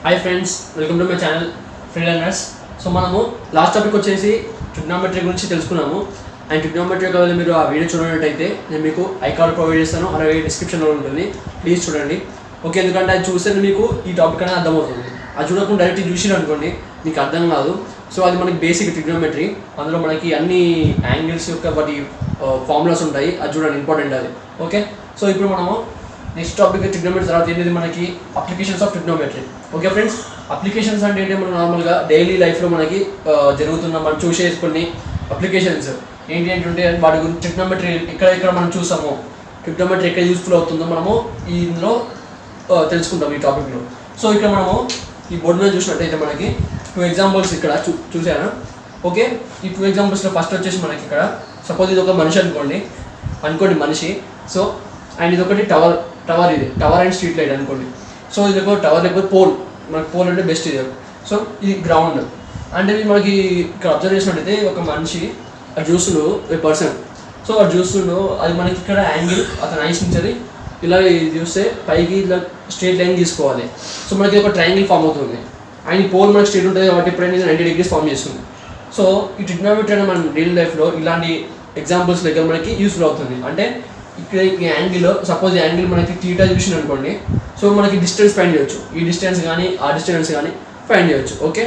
Hi friends, welcome to my channel free learners. So మనము last topic వచ్చేసి trigonometry గురించి తెలుసుకున్నాము. అండ్ ట్రిగ్నోమెట్రీ ఒకవేళ మీరు ఆ వీడియో చూడనట్టయితే నేను మీకు ఐ కార్డ్ ప్రొవైడ్ చేస్తాను, అలాగే డిస్క్రిప్షన్లో ఉంటుంది, ప్లీజ్ చూడండి. ఓకే, ఎందుకంటే అది చూస్తే మీకు ఈ టాపిక్ అనేది అర్థమవుతుంది. అది చూడకుండా డైరెక్ట్ చూసిరు అనుకోండి మీకు అర్థం కాదు. సో అది మనకి బేసిక్ ట్రిగ్నోమెట్రీ, అందులో మనకి అన్ని యాంగిల్స్ యొక్క వాటి ఫార్ములాస్ ఉంటాయి, అది చూడండి, ఇంపార్టెంట్ అది. ఓకే, సో ఇప్పుడు మనము నెక్స్ట్ టాపిక్ ట్రిగ్నోమెట్రీ తర్వాత ఏంటిది మనకి applications of trigonometry. Okay friends, applications అంటే ఏంటి, మనం నార్మల్గా డైలీ లైఫ్లో మనకి జరుగుతున్న మనం చూసే కొన్ని అప్లికేషన్స్ ఏంటి ఏంటంటే వాటి గురించి ట్రిగ్నోమెట్రీ ఎక్కడ మనం చూసామో, ట్రిగ్నోమెట్రీ ఎక్కడ యూస్ఫుల్ అవుతుందో మనము ఇందులో తెలుసుకుంటాం ఈ టాపిక్లో. సో ఇక్కడ మనము ఈ బోర్డు మీద చూసినట్టయితే మనకి 2 ఎగ్జాంపుల్స్ ఇక్కడ చూసాను. ఓకే, ఈ 2 ఎగ్జాంపుల్స్లో ఫస్ట్ వచ్చేసి మనకి ఇక్కడ సపోజ్ ఇది ఒక మనిషి అనుకోండి మనిషి. సో అండ్ ఇది ఒకటి టవర్ ఇది టవర్ అండ్ స్ట్రీట్ లైట్ అనుకోండి. సో ఇది ఒక టవర్ లేకపోతే పోల్, మనకి పోల్ అంటే బెస్ట్ ఇది. సో ఇది గ్రౌండ్. అంటే మనకి ఇక్కడ అబ్జర్వ్ చేసినట్టయితే ఒక మనిషి అది చూస్తుండు, ఏ పర్సన్. సో అది చూస్తుండు, అది మనకి ఇక్కడ యాంగిల్ అతను ఐస్ నుంచి ఇలా చూస్తే పైకి ఇలా స్ట్రేట్ లైన్ తీసుకోవాలి. సో మనకి ఒక ట్రయాంగిల్ ఫామ్ అవుతుంది. అండ్ ఈ పోల్ మనకి స్ట్రేట్ ఉంటుంది కాబట్టి ఎప్పుడైనా 90 degrees ఫామ్ చేస్తుంది. సో ఈ ట్రిగ్నోమెట్రీ అనేది మన డైలీ లైఫ్లో ఇలాంటి ఎగ్జాంపుల్స్ దగ్గర మనకి యూస్ఫుల్ అవుతుంది. అంటే ఇక్కడ ఈ యాంగిల్, సపోజ్ ఈ యాంగిల్ మనకి థీటా చూసిన అనుకోండి, సో మనకి డిస్టెన్స్ ఫైండ్ చేయొచ్చు, ఈ డిస్టెన్స్ కానీ ఆ డిస్టెన్స్ కానీ ఫైండ్ చేయొచ్చు. ఓకే,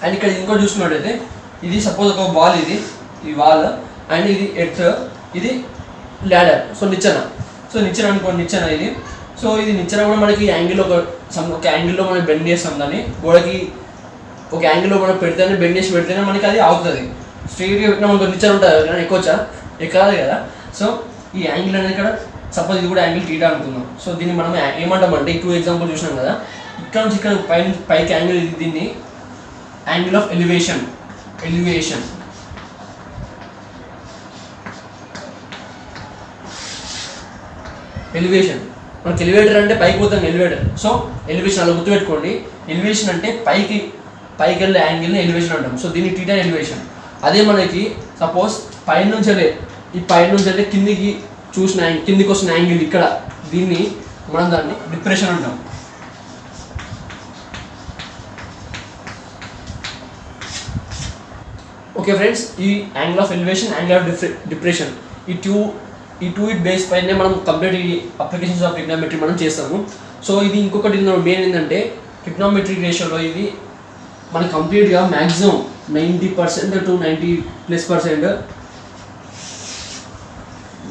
అండ్ ఇక్కడ ఇంకోటి చూసుకున్నట్టయితే ఇది సపోజ్ ఒక వాల్, ఈ వాల్ అండ్ ఇది ఎర్త్, ఇది ల్యాడర్. సో నిచ్చెన అనుకోండి, నిచ్చెన ఇది. సో ఇది నిచ్చెన కూడా మనకి యాంగిల్లో ఒక యాంగిల్లో మనం బెండ్ చేస్తాం, దాన్ని గోడకి ఒక యాంగిల్లో మనం పెడితేనే బెండ్ చేసి పెడితేనే మనకి అది ఆగుతుంది. స్ట్రైట్గా పెట్టినా మనకు నిచ్చెన ఉంటుంది కానీ ఎక్కాలి కదా. సో ఈ యాంగిల్ అనేది ఇక్కడ సపోజ్ ఇది కూడా యాంగిల్ థీటా అనుకుందాం. సో దీన్ని మనం ఏమంటామంటే ఈ 2 ఎగ్జాంపుల్ చూసినాం కదా, ఇక్కడ నుంచి ఇక్కడ పైకి యాంగిల్, దీన్ని యాంగిల్ ఆఫ్ ఎలివేషన్. మనకి ఎలివేటర్ అంటే పైకి పోతాం ఎలివేటర్. సో ఎలివేషన్ అలా గుర్తుపెట్టుకోండి. ఎలివేషన్ అంటే పైకి వెళ్ళే యాంగిల్ని ఎలివేషన్ అంటాం. సో దీన్ని థీటా ఎలివేషన్. అదే మనకి సపోజ్ పైనుంచి కిందికి వస్తున్న యాంగిల్ ఇక్కడ, మనం దాన్ని డిప్రెషన్ అంటాం. ఓకే ఫ్రెండ్స్, ఈ angle of elevation, angle of depression, ఈ టూ బేస్ పైనే మనం కంప్లీట్ ఈ అప్లికేషన్స్ ఆఫ్ ట్రిగ్నోమెట్రీ మనం చేస్తాము. సో ఇది ఇంకొకటి మెయిన్ ఏంటంటే ట్రిగ్నోమెట్రీ రేషియోలో ఇది మనకి కంప్లీట్గా మ్యాక్సిమం 90% to 90+%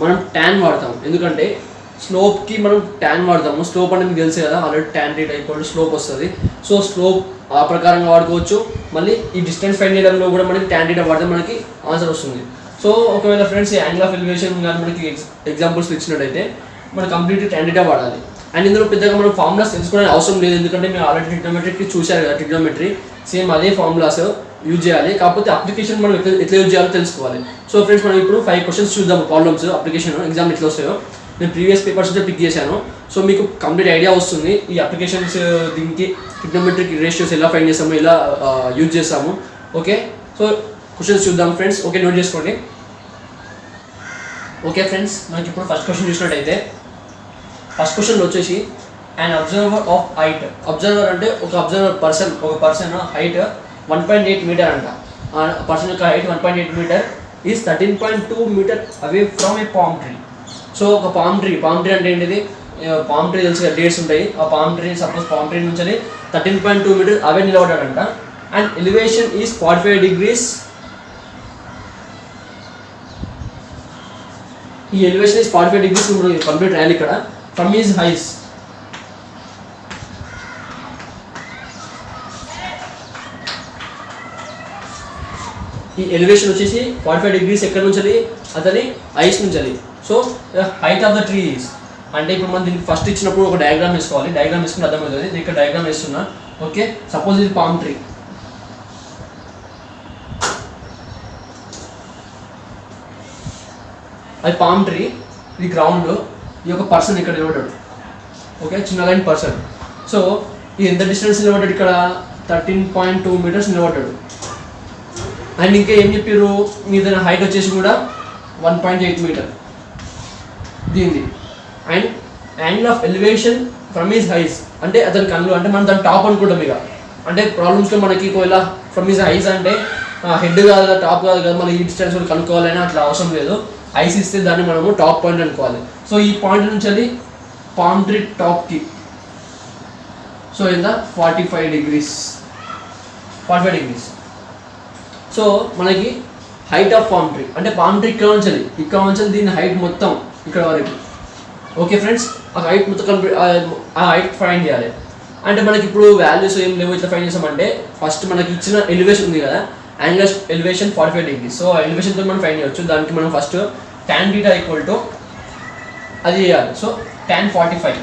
మనం ట్యాన్ వాడతాం. ఎందుకంటే స్లోప్కి మనం ట్యాన్ వాడతాము. స్లోప్ అంటే మీకు తెలుసు కదా, ఆల్రెడీ ట్యాన్ రేట్ అయిపోయి స్లోప్ వస్తుంది. సో స్లోప్ ఆ ప్రకారంగా వాడుకోవచ్చు. మళ్ళీ ఈ డిస్టెన్స్ ఫైండ్ చేయడంలో కూడా మనకి ట్యాన్ రేట్ వాడితే మనకి ఆన్సర్ వస్తుంది. సో ఒకవేళ ఫ్రెండ్స్ ఈ యాంగిల్ ఆఫ్ ఎలివేషన్ కానీ మనకి ఎగ్జాంపుల్స్ ఇచ్చినట్టయితే మనం కంప్లీట్గా ట్యాన్ రేట్ వాడాలి. అండ్ ఇందులో పెద్దగా మనం ఫార్ములాస్ తెలుసుకోవడానికి అవసరం లేదు, ఎందుకంటే మీరు ఆల్రెడీ ట్రిగ్నోమెట్రీకి చూశారు కదా. ట్రిగ్నోమెట్రీ సేమ్ అదే ఫార్ములాస్ యూజ్ చేయాలి, కాకపోతే అప్లికేషన్ మనం ఎట్లా యూజ్ చేయాలో తెలుసుకోవాలి. సో ఫ్రెండ్స్, మనం ఇప్పుడు 5 questions చూద్దాం. ప్రాబ్లమ్స్ అప్లికేషన్ ఎగ్జామ్ ఎట్లా వస్తాయో నేను ప్రీవియస్ పేపర్స్ పిక్ చేశాను. సో మీకు కంప్లీట్ ఐడియా వస్తుంది ఈ అప్లికేషన్స్, దీనికి ట్రిగ్నోమెట్రిక్ రేషియోస్ ఎలా ఫైండ్ చేస్తాము, ఎలా యూజ్ చేస్తాము. ఓకే, సో క్వశ్చన్స్ చూద్దాం ఫ్రెండ్స్. ఓకే, నోట్ చేసుకోండి. ఓకే ఫ్రెండ్స్, మనకి ఇప్పుడు ఫస్ట్ క్వశ్చన్ చూసినట్టయితే ఫస్ట్ క్వశ్చన్ వచ్చేసి and observer of height. Observer అంటే ఒక పర్సన్ హైట్ 1.8 మీటర్ అంట. పర్సన్ యొక్క height 1.8 metre is 13.2 metre away from a palm tree. So ఒక పామ్ ట్రీ అంటే ఏంటిది, పామ్ ట్రీ తెలుసు కదా, డేట్స్ ఉంటాయి. ఆ palm tree suppose palm tree నుంచి 13.2 metre away నిలబడ్డాడంట. And elevation is 45 degrees. ఈ ఎలివేషన్ ఈజ్ 45 degrees కంప్లీట్ రాయాలి ఇక్కడ. ఫ్రమ్ ఈజ్ హైస్, ఈ ఎలివేషన్ వచ్చేసి 45 degrees ఎక్కడి నుంచి, అతని ఐస్ నుంచి. So height of the tree is అంటే ఇప్పుడు మనం దీనికి ఫస్ట్ ఇచ్చినప్పుడు ఒక డయాగ్రామ్ వేసుకోవాలి. డయాగ్రామ్ వేసుకుని అర్థమవుతుంది. ఇక్కడ డయాగ్రామ్ వేస్తున్నా. ఓకే, సపోజ్ ఇది పామ్ ట్రీ. అది పామ్ ట్రీ, ఇది గ్రౌండ్, ఈ యొక్క పర్సన్ ఇక్కడ నిలబడ్డాడు. ఓకే, చిన్న లైన్ పర్సన్. సో ఇది ఎంత డిస్టెన్స్ నిలబడ్డాడు, ఇక్కడ 13.2 meters నిలబడ్డాడు. అండ్ ఇంకా ఏం చెప్పారు, మీద హైట్ వచ్చేసి కూడా 1.8 meter దీనిది. And angle of elevation from his eyes అంటే అతని కళ్ళు అంటే మనం దాని టాప్ అనుకుంటాం ఇక అంటే ప్రాబ్లమ్స్లో మనకి ఒకవేళ ఫ్రమ్ హిస్ హైస్ అంటే హెడ్ కాదు కదా టాప్ కాదు కదా మన ఈ డిస్టెన్స్ కూడా కనుక్కోవాలని అట్లా అవసరం లేదు. ఐస్ ఇస్తే దాన్ని మనము టాప్ పాయింట్ అనుకోవాలి. సో ఈ పాయింట్ నుంచి అది పామ్ ట్రీ టాప్కి సో ఎంత 45 degrees. సో మనకి హైట్ ఆఫ్ పామ్ ట్రీ అంటే పామ్ ట్రీ ఇక్కడ నుంచి దీని హైట్ మొత్తం ఇక్కడ వరకు. ఓకే ఫ్రెండ్స్, ఆ హైట్ మొత్తం ఆ హైట్ ఫైండ్ చేయాలి. అంటే మనకి ఇప్పుడు వాల్యూస్ ఏం లేవు, ఇట్లా ఫైండ్ చేసామంటే ఫస్ట్ మనకి ఇచ్చిన ఎలివేషన్ ఉంది కదా, యాంగిల్ ఎలివేషన్ 45 degrees. సో ఆ ఎలివేషన్తో మనం ఫైండ్ చేయవచ్చు. దానికి మనం ఫస్ట్ tan θ ఈక్వల్ టు అది చేయాలి. So tan 45.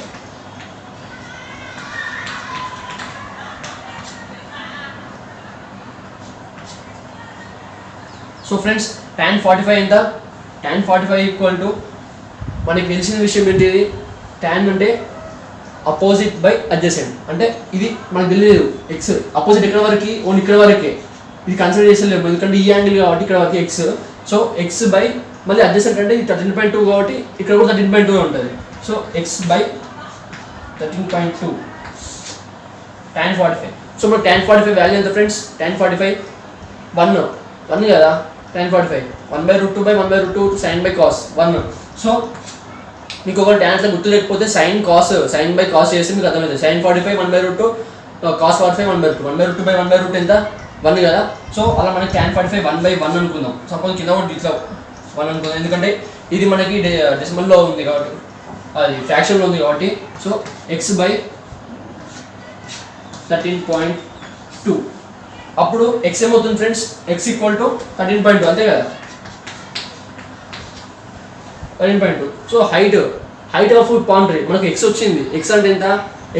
So friends tan 45 ఎంత? tan 45 ఈక్వల్ టు మనకి తెలిసిన విషయం ఏంటిది, tan అంటే అపోజిట్ బై అడ్జసెంట్. అంటే ఇది మనకు తెలియదు ఎక్స్ అపోజిట్ ఎక్కడ వరకు, ఓన్ ఇక్కడ వరకే, ఇది కన్సిడర్ చేసలేము ఎందుకంటే ఈ యాంగిల్ కాబట్టి ఇక్కడ వరకు ఎక్స్. సో ఎక్స్ బై మళ్ళీ అడ్జసెంట్ అంటే ఇది 13.2 కాబట్టి ఇక్కడ కూడా 13.2 ఉంటుంది. So X by 13.2 tan 45. So మనకు tan 45 వాల్యూ ఎంత ఫ్రెండ్స్? tan 45 1 కదా, tan 45 1/√2 by 1/√2 sin by cos 1. So మీకు ఒక tan అట్లా గుర్తు లేకపోతే sin by cos చేస్తే మీకు అర్థమవుతుంది. sin 45 1/√2 cos 45 1/√2 1/√2 by 1/√2 ఎంత 1 కదా. సో అలా మనకి tan 45 1/1 అనుకుందాం. సపోజ్ కింద కూడా ఇట్లా 1 అనుకుందాం ఎందుకంటే ఇది మనకి డెసిమల్లో ఉంది కాబట్టి, అది ఫ్రాక్షన్లో ఉంది కాబట్టి. సో ఎక్స్ బై 13.2 అప్పుడు ఎక్స్ ఏమవుతుంది ఫ్రెండ్స్? ఎక్స్ ఈక్వల్ టు 13.2 అంతే కదా, 13.2. So height of palm tree మనకి ఎక్స్ వచ్చింది. ఎక్స్ అంటే ఎంత?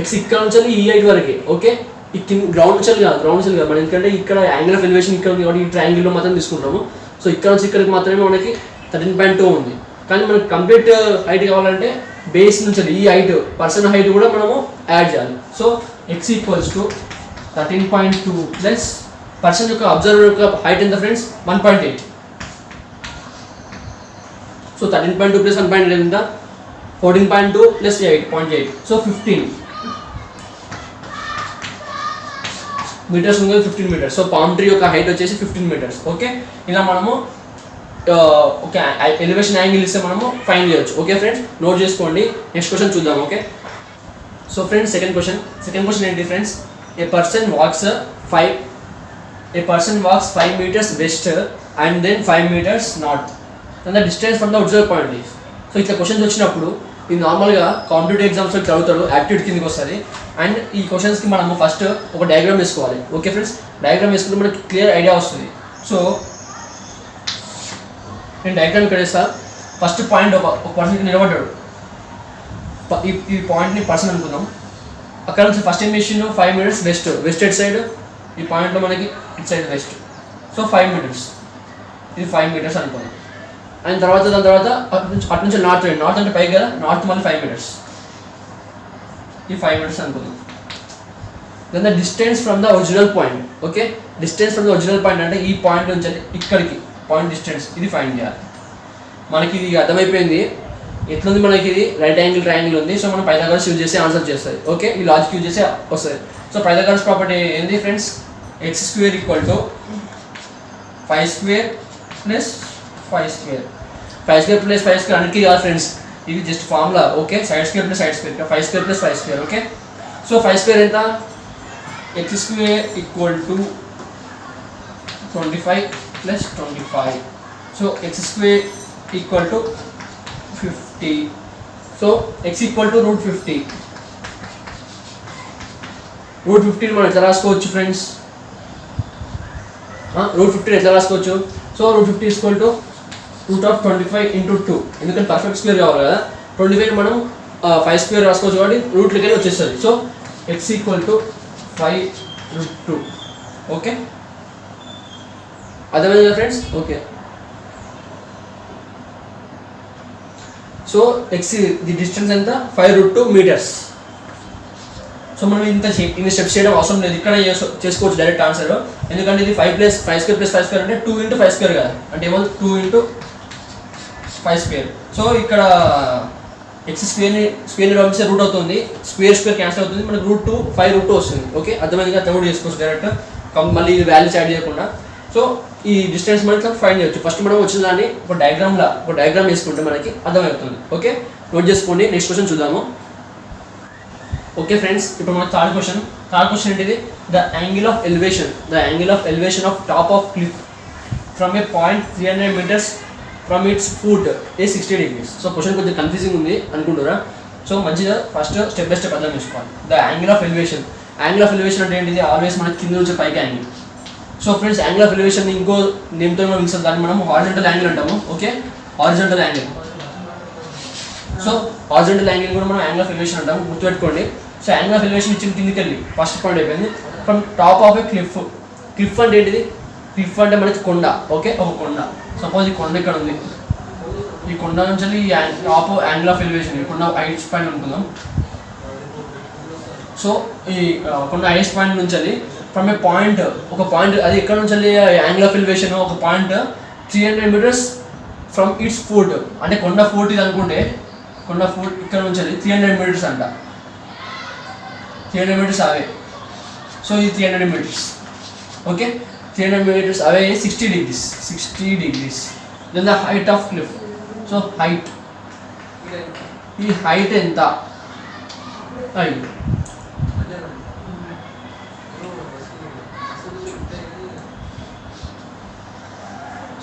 ఎక్స్ ఇక్కడ నుంచి ఈ హైట్ వరకే. ఓకే, ఈ గ్రౌండ్ నుంచి కాదు మనం, ఎందుకంటే ఇక్కడ యాంగిల్ ఆఫ్ ఎలివేషన్ ఇక్కడ ఉంది కాబట్టి ఈ ట్రయాంగిల్లో మాత్రం తీసుకుంటాము. సో ఇక్కడ నుంచి ఇక్కడికి మాత్రమే మనకి 13.2 ఉంది. కానీ మనకి కంప్లీట్ హైట్ కావాలంటే బేస్ నుంచి ఈ హైట్ పర్సన్ హైట్ కూడా మనము యాడ్ చేయాలి. So X equals to 13.2 plus person యొక్క అబ్జర్వర్ యొక్క హైట్ ఎంత ఫ్రెండ్స్? 1.8. సో 13.2 ప్లస్ 1.8 ఎంత? 14.2 ప్లస్ 8.8. సో 15 మీటర్స్ ఉంది, 15 మీటర్స్. సో పామ్ ట్రీ యొక్క హైట్ వచ్చేసి 15 మీటర్స్. ఓకే, ఇలా మనము ఓకే ఎలివేషన్ యాంగిల్ ఇస్తే మనము ఫైండ్ చేయొచ్చు. ఓకే ఫ్రెండ్స్, నోట్ చేసుకోండి. నెక్స్ట్ క్వశ్చన్ చూద్దాం. Okay, so friends second question ఏంటి friends? A person wax 5 meters west and then 5 meters north and the distance from the observed point is. So ఇట్లా questions వచ్చినప్పుడు ఇది నార్మల్గా competitive ఎగ్జామ్స్లో చదువుతాడు, aptitude కిందకి వస్తుంది. అండ్ ఈ క్వశ్చన్స్కి మనము ఫస్ట్ ఒక డయాగ్రామ్ వేసుకోవాలి. ఓకే ఫ్రెండ్స్, డయాగ్రామ్ వేసుకుంటే మనకి క్లియర్ ఐడియా వస్తుంది. సో నేను డయాగ్రామ్ ఇక్కడ వేస్తా. ఫస్ట్ పాయింట్ ఒక పర్సన్కి నిలబడ్డాడు. ఈ పాయింట్ని పర్సన్ అనుకుందాం. అక్కడ నుంచి ఫస్ట్ ఏం చేసిండు? 5 meters వెస్ట్ ఎట్ సైడ్, ఈ పాయింట్లో మనకి it side west. So 5 meters, ఇది 5 meters అనుకుందాం. అండ్ దాని తర్వాత అటు నుంచి నార్త్ అంటే పైకి కదా, నార్త్ మళ్ళీ 5 meters, ఈ 5 meters అనుకుందాం. Then the distance from the original point. Okay, distance from the original point అంటే ఈ పాయింట్ నుంచి ఇక్కడికి పాయింట్ డిస్టెన్స్ ఇది ఫైండ్ చేయాలి. మనకి ఇది అర్థమైపోయింది ఎట్లుంది. మనకి ఇది రైట్ యాంగిల్ ట్రయాంగిల్ ఉంది. సో మనం పైథాగరస్ యూజ్ చేసి ఆన్సర్ చేస్తుంది. ఓకే, ఈ లాజిక్ యూజ్ చేసి వస్తుంది. సో పైథాగరస్ ప్రాపర్టీ ఏంది friends? x square equal to 5 square plus 5 square. 5 square plus 5 square అన్నిటికీ కాదు ఫ్రెండ్స్, ఇది just formula. Okay, side square plus side square, 5 square plus 5 square. Okay, so 5 square ఎంత? x square equal to 25 plus 25. So x square equal to 50. So x equal to √50. √50 మనం ఎట్లా రాసుకోవచ్చు friends? √50 ఎట్లా రాసుకోవచ్చు? So √50 equal to √25 into 2, ఎందుకంటే perfect square కావాలి కదా. 25 మనం 5 square రాసుకోవచ్చు కాబట్టి రూట్లకి వచ్చేస్తుంది. So x equal to 5√2. Okay, అర్థమైంది కదా friends? Okay, so x the distance ఎంత? 5√2 meters. సో మనం ఇన్ని స్టెప్స్ చేయడం అవసరం లేదు, ఇక్కడ చేసుకోవచ్చు డైరెక్ట్ ఆన్సర్. ఎందుకంటే ఇది 5 square ప్లస్ 5 square అంటే 2 into 5 square కదా, అంటే ఏమో 2 into 5 square. సో ఇక్కడ ఎక్స్ స్క్వేర్ని పంపిస్తే రూట్ అవుతుంది, స్క్వేర్ క్యాన్సిల్ అవుతుంది, మనకు √2 5√2 వస్తుంది. ఓకే, అర్థమైందిగా? అర్థం కూడా చేసుకోవచ్చు డైరెక్ట్, మళ్ళీ వాల్యూస్ యాడ్ చేయకుండా. సో ఈ డిస్టెన్స్ మనకి ఫైండ్ చేయొచ్చు. ఫస్ట్ మనం వచ్చిన దాన్ని ఒక డయాగ్రామ్ వేసుకుంటే మనకి అర్థమవుతుంది. ఓకే, నోట్ చేసుకోండి. నెక్స్ట్ క్వశ్చన్ చూద్దాము. ఓకే ఫ్రెండ్స్, ఇప్పుడు మన థర్డ్ క్వశ్చన్ ఏంటిది? The angle of elevation of top of cliff from A point 300 meters from it's foot A 60 degrees. So question కొంచెం కన్ఫ్యూజింగ్ ఉంది అనుకుంటారా? సో మంచిగా ఫస్ట్ స్టెప్ బై స్టెప్ అర్థం చేసుకోవాలి. ద యాంగిల్ ఆఫ్ ఎలివేషన్ అంటే ఏంటిది? Always మనకి కింద నుంచి పైకి angle. So friends, angle of elevation ఇంకో నేమ్తో మనం పిలుస్తాం, దాన్ని మనం హారిజాంటల్ యాంగిల్ అంటాము. Okay, horizontal angle. So horizontal angle కూడా మనం యాంగిల్ ఆఫ్ ఎలివేషన్ అంటాము, గుర్తుపెట్టుకోండి. సో యాంగిల్ ఆఫ్ ఎలివేషన్ ఇచ్చిన కిందికి వెళ్ళి ఫస్ట్ పాయింట్ అయిపోయింది. From top of A cliff అంటే ఏంటిది? క్లిఫ్ అంటే మనకి కొండ. ఓకే, ఒక కొండ. సపోజ్ ఈ కొండ ఇక్కడ ఉంది, ఈ కొండ నుంచి ఈ టాప్ యాంగిల్ ఆఫ్ ఎలివేషన్, ఈ కొండ హైట్స్ పాయింట్ అనుకుందాం. సో ఈ కొండ హైయెస్ట్ పాయింట్ నుంచి ఫ్రమ్ ఏ పాయింట్, ఒక పాయింట్, అది ఎక్కడ నుంచి యాంగిల్ ఆఫ్ ఎలివేషన్ ఒక point 300 meters from it's foot, అంటే కొండ ఫుట్ ఇది అనుకుంటే, కొండ ఫుట్ ఇక్కడ నుంచి 300 meters అంట. 300 meters అవే. సో ఇది 300 meters. Okay, 300 meters away 60 degrees. Then the height of cliff. So height. ఈ హైట్ ఎంత?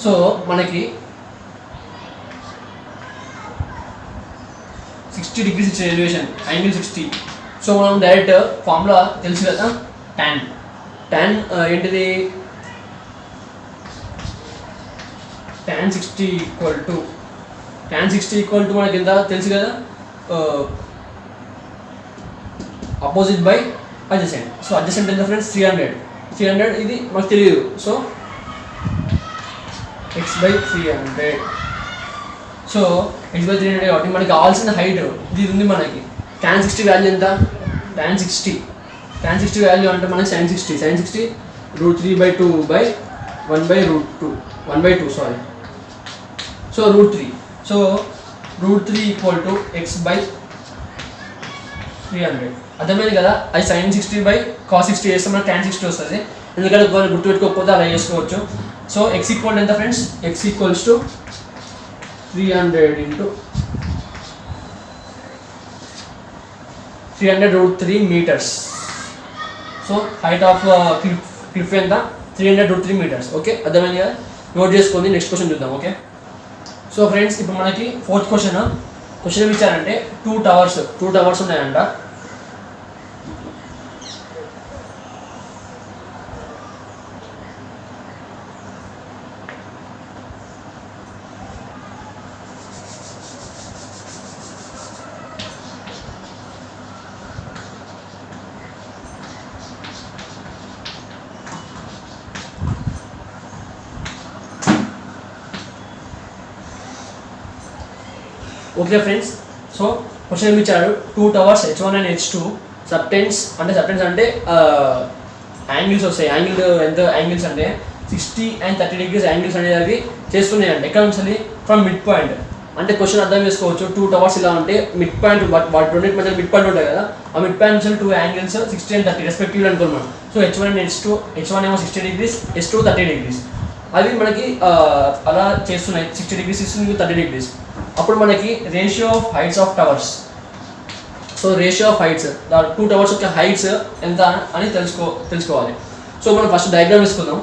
సో మనకి 60 degrees ఇచ్చే ఎలివేషన్, యాంగిల్ 60. సో మనం డైరెక్ట్ ఫార్ములా తెలుసు కదా, tan ఏంటిది? tan 60 ఈక్వల్ టు మనకి ఎంత తెలుసు కదా, opposite by adjacent. So adjacent ఎంత ఫ్రెండ్స్? 300. ఇది మనకు తెలియదు. So x/300. సో x/300 కాబట్టి మనకి కావాల్సిన హైట్ ఇది ఉంది మనకి. tan 60 వాల్యూ ఎంత? tan 60 వాల్యూ అంటే మనకి sin 60 √3/2 by 1/2 sorry. So √3. So √3 equal to x/300. అర్థమైంది కదా? అది sin 60/cos 60 చేస్తే మనకి tan 60 వస్తుంది. ఎందుకంటే గుర్తుపెట్టుకోకపోతే అలా చేసుకోవచ్చు. సో x ఈక్వల్ ఎంత friends? x equals to 300 into 300√3 meters. So height of cliff ఎంత? 300√3 meters. ఓకే, అర్థమైంది కదా? నోట్ చేసుకోండి. నెక్స్ట్ క్వశ్చన్ చూద్దాం. ఓకే, సో ఫ్రెండ్స్, ఇప్పుడు మనకి ఫోర్త్ క్వశ్చన్ ఇచ్చారంటే 2 towers ఉన్నాయంట. ఓకే ఫ్రెండ్స్, సో క్వశ్చన్ ఇచ్చారు 2 towers H1 and H2 subtends అంటే యాంగిల్స్ వస్తాయి. ఎంత యాంగిల్స్ అంటే 60 and 30 degrees యాంగిల్స్ అనేది చేస్తున్నాయండి. ఎక్కడ నుంచి? From mid point. అంటే క్వశ్చన్ అర్థం చేసుకోవచ్చు. 2 towers ఇలా ఉంటే మిడ్ పాయింట్, వాటి రెండింటి మధ్య మిడ్ పాయింట్ ఉంటాయి కదా, ఆ మిడ్ పాయింట్ నుంచి 2 యాంగిల్స్ 60 and 30 రెస్పెక్టివ్లీ అనుకున్నాం. So H1 and H2, H1 ఏమో 60 degrees, H2 30 degrees. అవి మనకి అలా చేస్తున్నాయి, 60 degrees, 30 degrees. అప్పుడు మనకి ratio of heights of towers. So ratio of heights, 2 towers యొక్క హైట్స్ ఎంత అని తెలుసుకోవాలి. సో మనం ఫస్ట్ డయాగ్రామ్ వేసుకుందాం.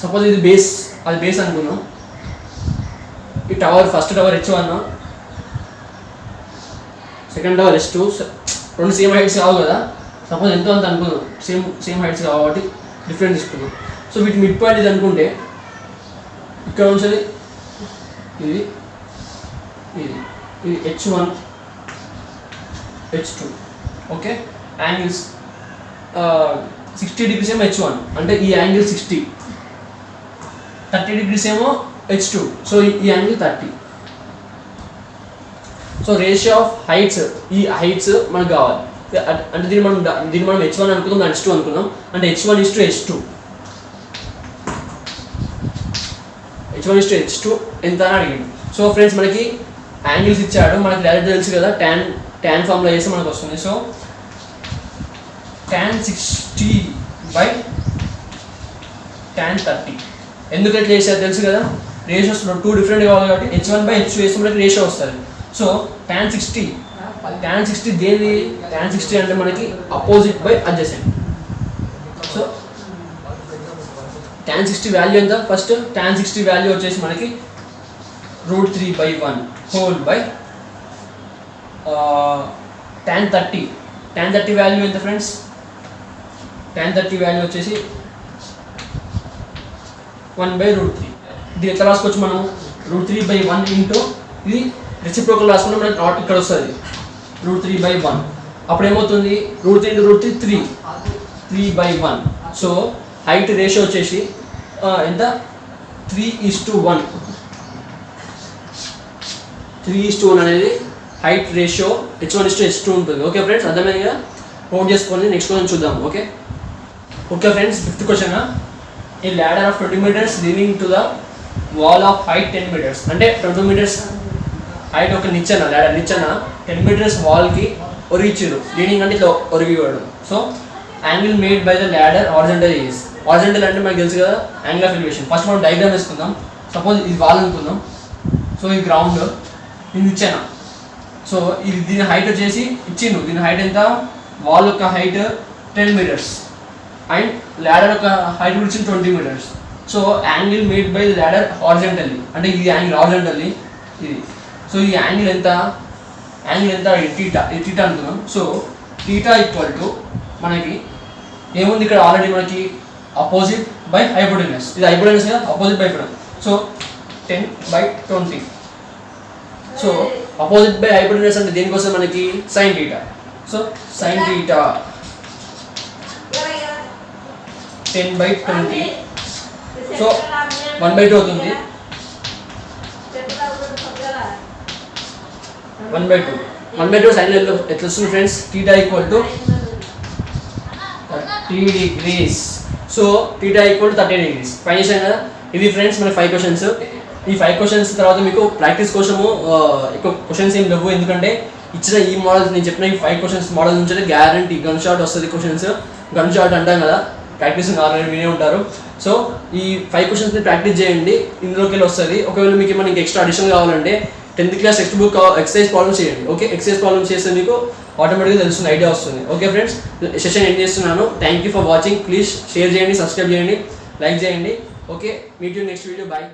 సపోజ్ ఇది బేస్ అనుకుందాం. ఈ first tower H1, second tower H2. రెండు సేమ్ హైట్స్ కావు కదా, సపోజ్ ఎంతో అంత అనుకుందాం. సేమ్ హైట్స్ కాబట్టి డిఫరెంట్ తీసుకుందాం. సో వీటి మిడ్ పాయింట్ ఇది అనుకుంటే, ఇక్కడ నుంచి ఇది H1 H2. Okay, angles 60 degrees ఏమో H1 అంటే ఈ యాంగిల్ 60, 30 degrees ఏమో H2. సో ఈ angle 30. So ratio of heights, ఈ హైట్స్ మనకు కావాలి. అంటే దీన్ని మనం H1 అనుకుందాం, H2 అనుకుందాం. అంటే H1 is to H2 ఎంత అని అడిగింది. సో ఫ్రెండ్స్, మనకి యాంగిల్స్ ఇచ్చాడు, మనకి డైరెక్ట్ తెలుసు కదా, tan ఫార్ములా చేస్తే మనకు వస్తుంది. So tan 60 by tan 30. ఎందుకు ఎట్లా చేసారు తెలుసు కదా, రేషియోస్ 2 డిఫరెంట్ కావాలి కాబట్టి h1/h2 వేస్తే మనకి రేషియో వస్తుంది. సో tan 60 దేని, tan 60 అంటే మనకి opposite by adjacent. So tan 60 value ఎంత, ఫస్ట్ tan 60 వాల్యూ వచ్చేసి మనకి √3/1 హోల్ బై tan 30 వాల్యూ ఎంత ఫ్రెండ్స్, tan 30 వాల్యూ వచ్చేసి 1/√3. ఇది ఎట్లా రాసుకోవచ్చు మనం, √3/1 ఇంటూ ఇది రెసిప్రోకల్ రాసుకుంటే మనకి నాట్ ఇక్కడ వస్తుంది √3/1. అప్పుడు ఏమవుతుంది, √3 into √3 3/1. సో హైట్ రేషియో వచ్చేసి ఎంత, 3:1. 3:1 అనేది హైట్ రేషియో, h1:h2 ఉంటుంది. ఓకే ఫ్రెండ్స్, అర్థమైంది కదా, నోట్ చేసుకోండి. నెక్స్ట్ క్వశ్చన్ చూద్దాం. Okay friends, 5th question, A ladder of 20 meters leading to the wall of height 10 meters. అంటే 20 meters హైట్ ఒక నిచ్చెన, ladder నిచ్చెన 10 meters వాల్కి ఒరిగిచ్చారు. లీడింగ్ అంటే ఇట్లా ఒరిగివాడు. So angle made by the ladder horizontal is. Horizontal అంటే మనకు తెలుసు కదా, యాంగిల్ ఆఫ్ ఎలివేషన్. ఫస్ట్ మనం డయాగ్రామ్ వేసుకుందాం. సపోజ్ ఇది వాల్ అనుకుందాం. సో ఈ గ్రౌండ్, ఇది నిచ్చెన. సో ఇది దీని హైట్ వచ్చేసి ఇచ్చిండు, దీని హైట్ ఎంత, వాల్ యొక్క హైట్ 10 meters అండ్ ladder యొక్క హైట్ గురించి 20 meters. So angle made by ladder horizontally, అంటే ఇది యాంగిల్ హారిజాంటల్లీ ఇది. సో ఈ యాంగిల్ ఎంత, టీటా అనుకున్నాం. సో టీటా ఈక్వల్ టు మనకి ఏముంది ఇక్కడ ఆల్రెడీ మనకి అపోజిట్ బై హైపోటెన్యూస్. ఇది హైపోటెన్యూస్ కదా, opposite by hypotenuse. So 10/20. So opposite by hypotenuse అంటే దేనికోసం మనకి sin theta. So sin theta 10/20. So 1/2 అవుతుంది. 1/2 సైన్ ఎట్లా వస్తుంది friends, theta equal to 30 degrees. So theta equal to 30 degrees. Fine చేసాం కదా. ఇది ఫ్రెండ్స్ మన 5 క్వశ్చన్స్. ఈ 5 క్వశ్చన్స్ తర్వాత మీకు ప్రాక్టీస్ కోసము ఎక్కువ క్వశ్చన్స్ ఏం లేవు, ఎందుకంటే ఇచ్చిన ఈ మోడల్స్ నేను చెప్పిన ఈ 5 క్వశ్చన్స్ మోడల్ నుంచి గ్యారంటీ గన్ షాట్ వస్తుంది. క్వశ్చన్స్ గన్ షాట్ అంటాం కదా, ప్రాక్టీస్ ఆల్రెడీ వినే ఉంటారు. సో ఈ 5 క్వశ్చన్స్ని ప్రాక్టీస్ చేయండి, ఇందులోకి వెళ్ళి వస్తుంది. ఒకవేళ మీకు ఏమైనా ఇంకా ఎక్స్ట్రా అడిషనల్ కావాలంటే 10th class text book exercise problems చేయండి. ఓకే, ఎక్సర్సైజ్ ప్రాబ్లమ్స్ చేస్తే మీకు ఆటోమేటిక్గా తెలుస్తుంది, ఐడియా వస్తుంది. ఓకే ఫ్రెండ్స్, సెషన్ ఎండ్ చేస్తున్నాను. Thank you for watching. Please share చేయండి, సబ్స్క్రైబ్ చేయండి, లైక్ చేయండి. Okay, meet you next video. Bye.